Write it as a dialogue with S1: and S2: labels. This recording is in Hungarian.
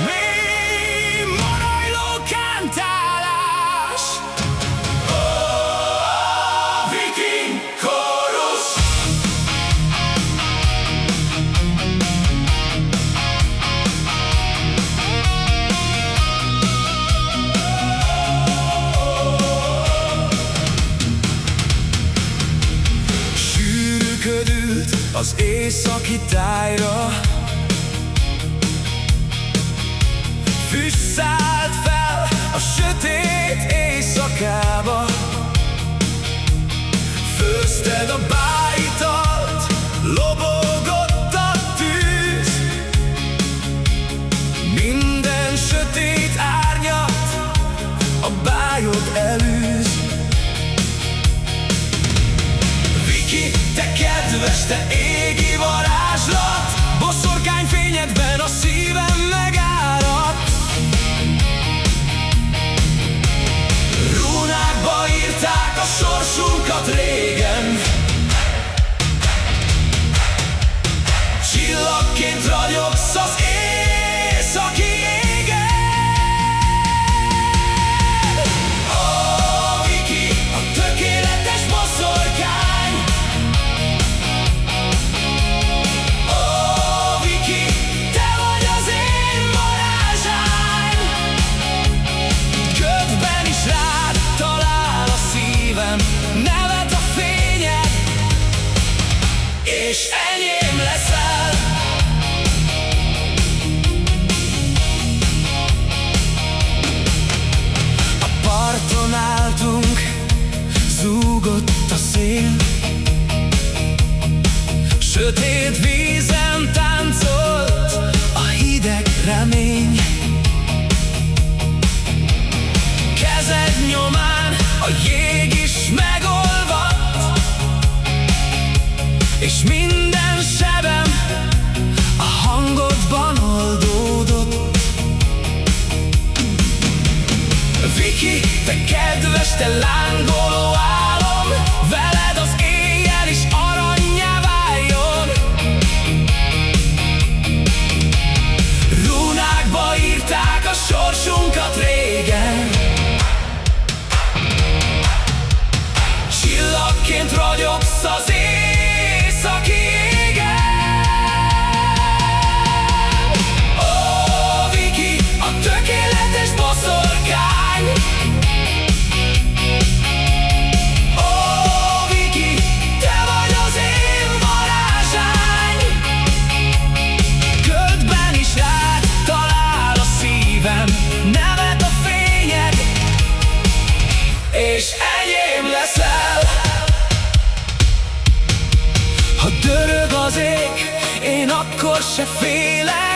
S1: Mi morajló kántálás, a viking kórusz. Sűrűködült az északi tájra, füst szállt fel a sötét éjszakába. Főzted a bájitalt, lobogott a tűz, minden sötét árnyat a bájod elűz. Viki, te kedves, te égi varázslat, boszorkányfényedben a szívem megárad. Rúnákba írták a sorsunkat régen, csillagként ragyogsz az északi égen. Ó, Viki, a tökéletes boszorkány. Ó, Viki, te vagy az én varázsány. Ködben is rád talál a szívem, nevet a fényed, és enyém leszel. A parton álltunk, zúgott a szél, sötét vízen táncolt a hideg remény. Kezed nyomán a jég is megolvadt, és minden sebem a hangodban oldódott. Viki, te kedves, te lángoló álom, veled az éjjel is arannyá váljon. Rúnákba írták a sorsunkat régen, csillagként ragyogsz az északi égen. Ó, Viki, a tökéletes boszorkány. Ó, Viki, te vagy az én varázsány. Ködben is rád talál a szívem, nevet a fényed, és enyém leszel. Ha dörög az ég, én akkor se félek,